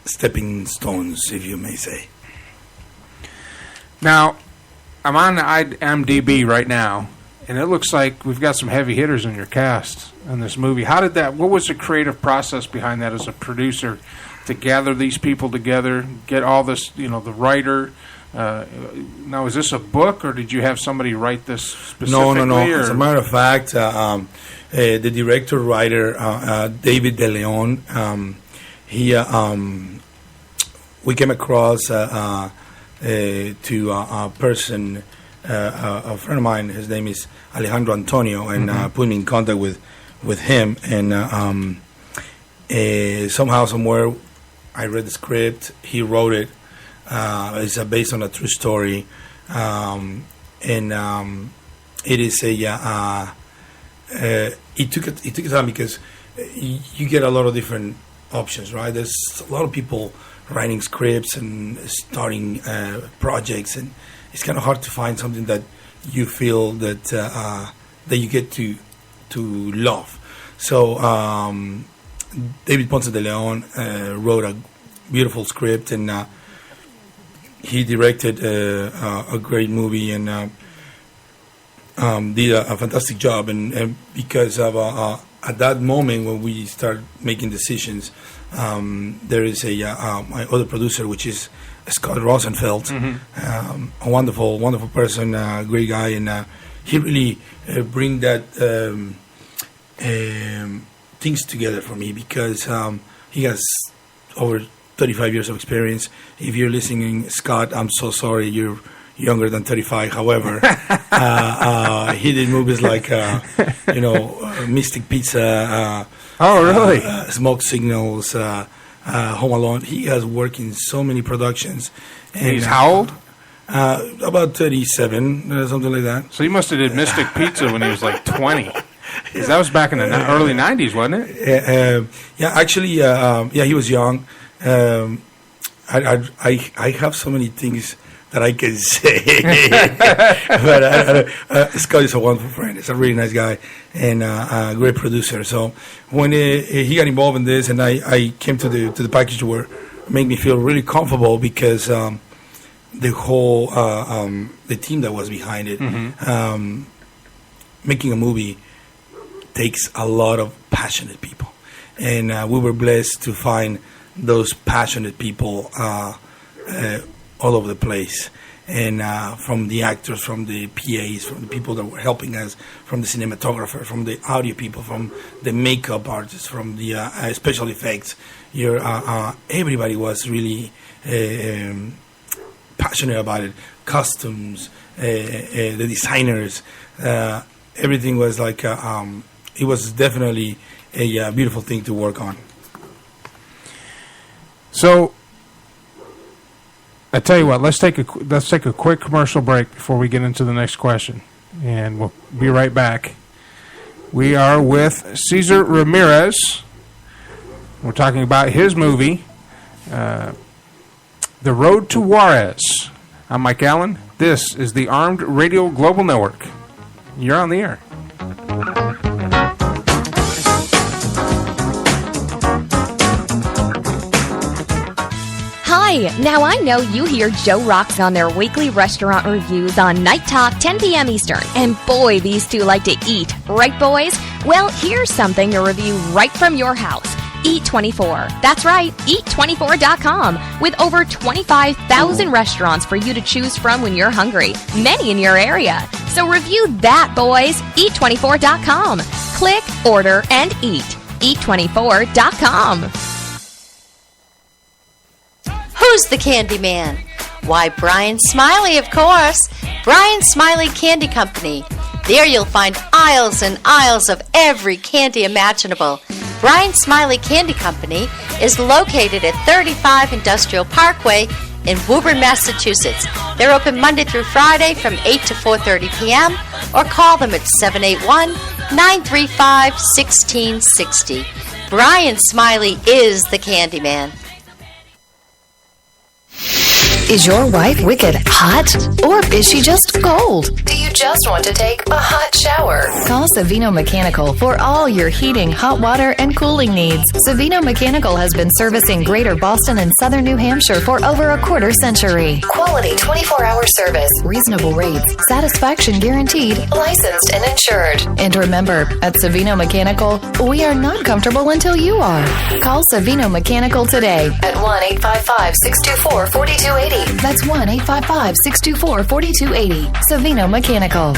stepping stones, if you may say. Now, I'm on IMDb right now, and it looks like we've got some heavy hitters in your cast in this movie. What was the creative process behind that as a producer to gather these people together, get all this, the writer? Now, is this a book, or did you have somebody write this specifically? No. Or? As a matter of fact, the director-writer, David De Leon, we came across to a person, a friend of mine. His name is Alejandro Antonio, and put me in contact with him. And somehow, somewhere, I read the script. He wrote it. It's based on a true story, and it is it took time because you get a lot of different options, right? There's a lot of people writing scripts and starting projects, and it's kind of hard to find something that you feel that that you get to love. So David Ponce de Leon wrote a beautiful script, and he directed a great movie, and did a fantastic job. And because of at that moment when we start making decisions, there is my other producer, which is Scott Rosenfeld, a wonderful person, great guy, and he really bring that things together for me, because he has over 35 years of experience. If you're listening, Scott, I'm so sorry you're younger than 35. However, he did movies like Mystic Pizza. Oh, really? Smoke Signals, Home Alone. He has worked in so many productions. And he's how old? About 37, something like that. So he must have did Mystic Pizza when he was like 20. Because that was back in the early 90s, wasn't it? Actually, he was young. I have so many things that I can say, but Scott is a wonderful friend. He's a really nice guy and a great producer. So when he got involved in this, and I came to the package where it made me feel really comfortable, because the whole the team that was behind it, making a movie takes a lot of passionate people, and we were blessed to find those passionate people all over the place, and from the actors, from the PAs, from the people that were helping us, from the cinematographer, from the audio people, from the makeup artists, from the special effects. Everybody was really passionate about it. Costumes, the designers, everything was like it was definitely a beautiful thing to work on. So, I tell you what, let's take a quick commercial break before we get into the next question, and we'll be right back. We are with Cesar Ramirez. We're talking about his movie, The Road to Juarez. I'm Mike Allen. This is the Armed Radio Global Network. You're on the air. Hi, now I know you hear Joe Rocks on their weekly restaurant reviews on Night Talk, 10 p.m. Eastern. And boy, these two like to eat. Right, boys? Well, here's something to review right from your house. Eat24. That's right, Eat24.com. With over 25,000 restaurants for you to choose from when you're hungry. Many in your area. So review that, boys. Eat24.com. Click, order, and eat. Eat24.com. Who's the candy man? Why, Brian Smiley, of course. Brian Smiley Candy Company. There you'll find aisles and aisles of every candy imaginable. Brian Smiley Candy Company is located at 35 Industrial Parkway in Woburn, Massachusetts. They're open Monday through Friday from 8 to 4:30 p.m. or call them at 781-935-1660. Brian Smiley is the candy man. Is your wife wicked hot? Or is she just cold? Do you just want to take a hot shower? Call Savino Mechanical for all your heating, hot water, and cooling needs. Savino Mechanical has been servicing Greater Boston and Southern New Hampshire for over a quarter century. Quality 24-hour service, reasonable rates, satisfaction guaranteed, licensed and insured. And remember, at Savino Mechanical, we are not comfortable until you are. Call Savino Mechanical today at 1-855-624-4280. That's 1-855-624-4280. Savino Mechanical.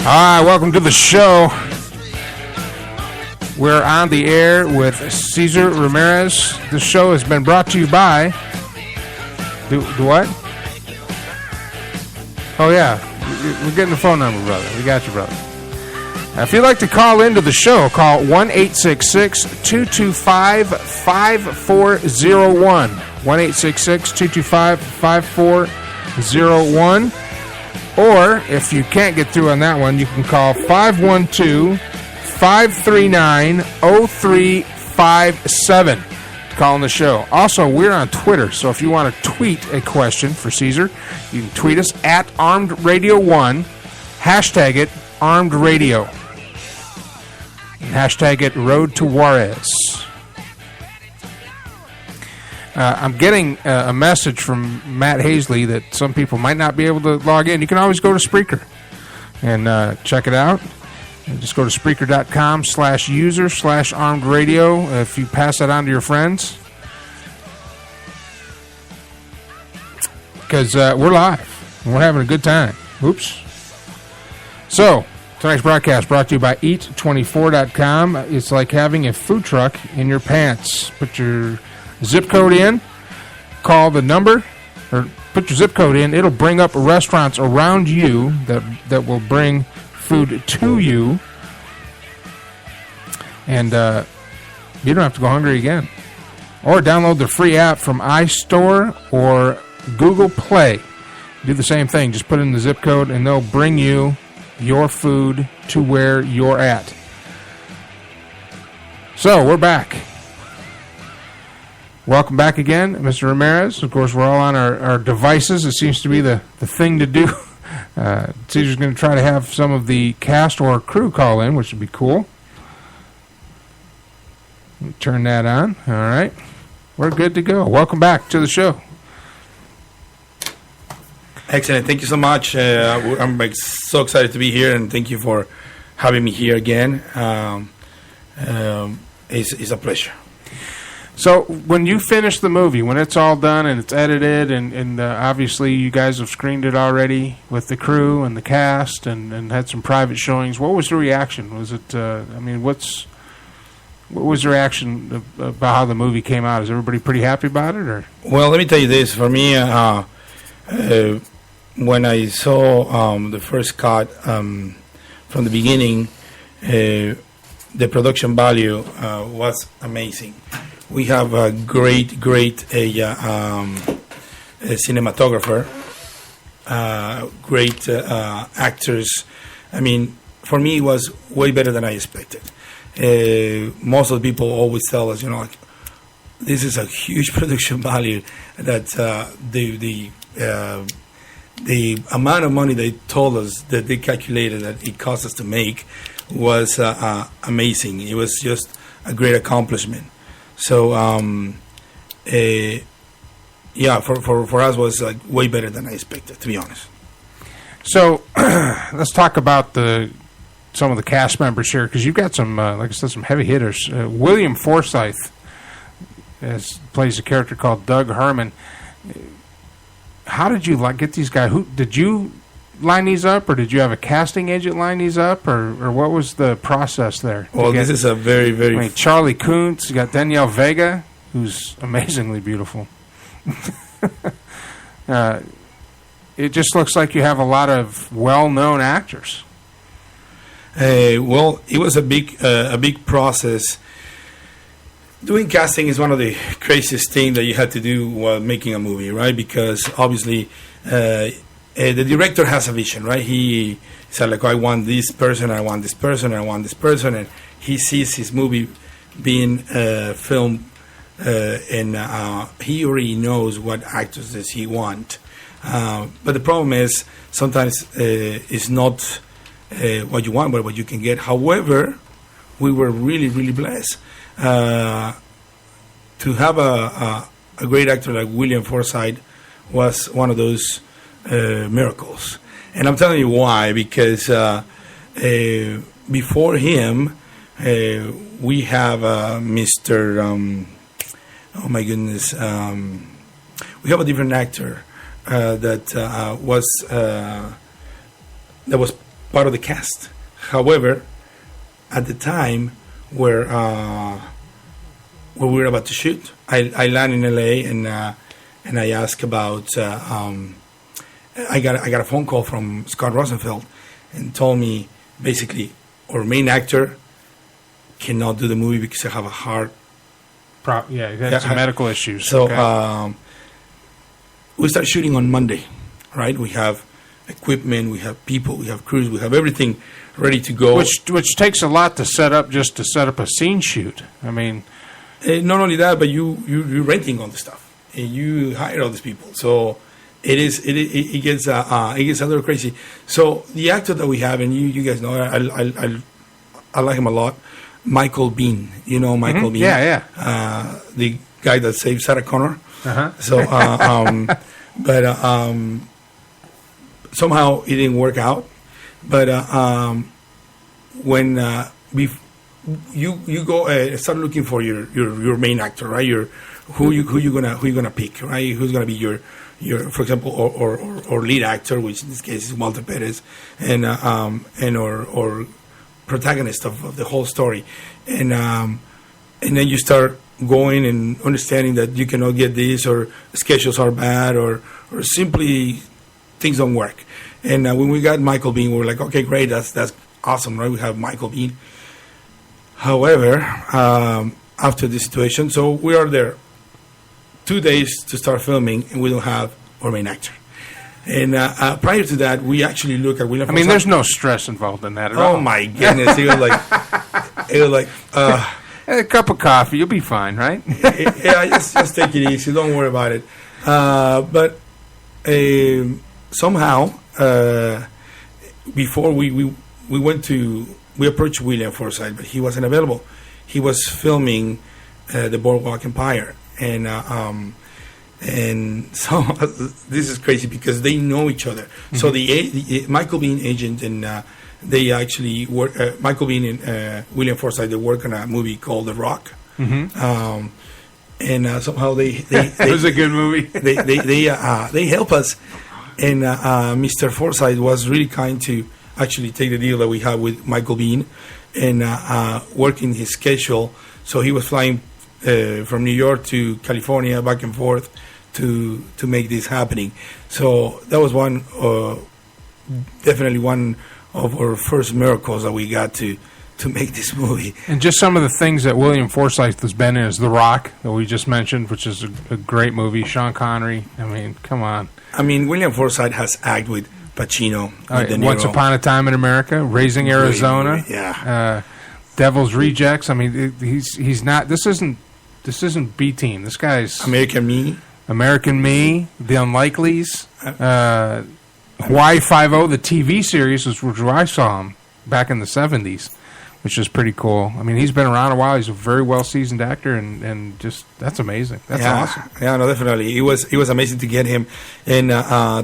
All right, welcome to the show. We're on the air with Cesar Ramirez. This show has been brought to you by... Do what? Oh, yeah. We're getting the phone number, brother. We got you, brother. If you'd like to call into the show, call 1-866-225-5401. 1-866-225-5401. Or, if you can't get through on that one, you can call 512-539-0357. Calling the show. Also, we're on Twitter, so if you want to tweet a question for Cesar, you can tweet us at ArmedRadio1, hashtag it ArmedRadio, and hashtag it Road to Juarez. I'm getting a message from Matt Hazley that some people might not be able to log in. You can always go to Spreaker and check it out. And just go to Spreaker.com/user/armedradio if you pass that on to your friends. Because we're live. And we're having a good time. Oops. So, tonight's broadcast brought to you by Eat24.com. It's like having a food truck in your pants. Put your zip code in, call the number, or put your zip code in. It'll bring up restaurants around you that will bring food to you, and you don't have to go hungry again. Or download the free app from iStore or Google Play. Do the same thing. Just put in the zip code, and they'll bring you your food to where you're at. So, we're back. Welcome back again, Mr. Ramirez. Of course, we're all on our devices. It seems to be the thing to do. Cesar's going to try to have some of the cast or crew call in, which would be cool. Turn that on. All right. We're good to go. Welcome back to the show. Excellent. Thank you so much. I'm so excited to be here, and thank you for having me here again. It's a pleasure. So when you finish the movie, when it's all done and it's edited, and obviously you guys have screened it already with the crew and the cast and had some private showings, what was the reaction? Was it, what was the reaction about how the movie came out? Is everybody pretty happy about it? Or? Well, let me tell you this. For me, when I saw the first cut from the beginning, the production value was amazing. We have a great cinematographer, great actors. I mean, for me, it was way better than I expected. Most of the people always tell us, like, this is a huge production value. That the amount of money they told us that they calculated that it cost us to make was amazing. It was just a great accomplishment. So, for us was like way better than I expected, to be honest. So, let's talk about some of the cast members here, because you've got some, like I said, some heavy hitters. William Forsythe plays a character called Doug Herman. How did you get these guys? Who did you line these up, or did you have a casting agent line these up, or what was the process there? Well, this is a very, very... I mean, Charlie Kuntz, you got Danielle Vega, who's amazingly beautiful. It just looks like you have a lot of well-known actors. Well, it was a big process. Doing casting is one of the craziest things that you had to do while making a movie, right? Because obviously, the director has a vision, right? He said, like, I want this person, I want this person, I want this person, and he sees his movie being filmed, and he already knows what actors does he want. But the problem is sometimes it's not what you want, but what you can get. However, we were really, really blessed to have a great actor like William Forsythe was one of those miracles. And I'm telling you why, because before him, we have Mr. Oh my goodness, we have a different actor that was part of the cast. However, at the time where we were about to shoot, I landed in LA and I asked about. I got a phone call from Scott Rosenfeld and told me basically our main actor cannot do the movie because I have a heart. He had some medical issues. So we start shooting on Monday, right? We have equipment, we have people, we have crews, we have everything ready to go. Which takes a lot to set up, just to set up a scene shoot. I mean, not only that, but you're renting all the stuff and you hire all these people. So it gets a little crazy. So the actor that we have, and you guys know, I like him a lot. Michael Biehn, you know Michael Biehn, the guy that saved Sarah Connor. So, but somehow it didn't work out. But when you go start looking for your main actor, right? Who you gonna pick, right? Who's gonna be your for example, or lead actor, which in this case is Walter Perez, and or protagonist of the whole story, and then you start going and understanding that you cannot get this, or schedules are bad, or simply things don't work. And when we got Michael Biehn, we were like, okay, great, that's awesome, right? We have Michael Biehn. However, after this situation, so we are there 2 days to start filming, and we don't have our main actor. And prior to that, we actually look at William. I mean, there's no stress involved in that at all. Oh my goodness! It was like a cup of coffee, you'll be fine, right? Yeah, just take it easy. Don't worry about it. But somehow, before we approached William Forsythe, but he wasn't available. He was filming the Boardwalk Empire, and so this is crazy because they know each other. Mm-hmm. So the Michael Biehn agent and they actually work. Michael Biehn and William Forsythe, they work on a movie called The Rock. Mm-hmm. And somehow they it was a good movie. they help us. And Mr. Forsythe was really kind to actually take the deal that we have with Michael Biehn and working his schedule. So he was flying from New York to California, back and forth, to make this happening. So that was definitely one of our first miracles that we got to make this movie. And just some of the things that William Forsythe has been in is The Rock, that we just mentioned, which is a great movie. Sean Connery. I mean, come on. I mean, William Forsythe has acted with Pacino, with De Niro. Once Upon a Time in America, Raising Arizona, Devil's Rejects. I mean, he's not. This isn't B Team. This guy's American Me, The Unlikelies, Hawaii Five-0, the TV series, which where I saw him back in the 70s, which is pretty cool. I mean, he's been around a while. He's a very well-seasoned actor, and just that's amazing. That's awesome. Yeah, no, definitely. It was amazing to get him, and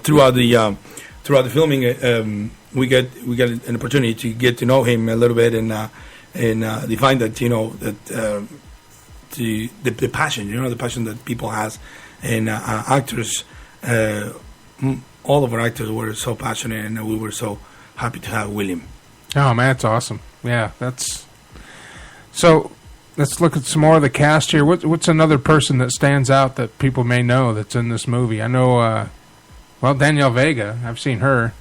throughout the filming, we got an opportunity to get to know him a little bit, and define that that the passion, the passion that people has, and actors all of our actors were so passionate, and we were so happy to have William. Oh man, that's awesome. Yeah, that's so. Let's look at some more of the cast here. What's another person that stands out that people may know that's in this movie? I know, Danielle Vega. I've seen her.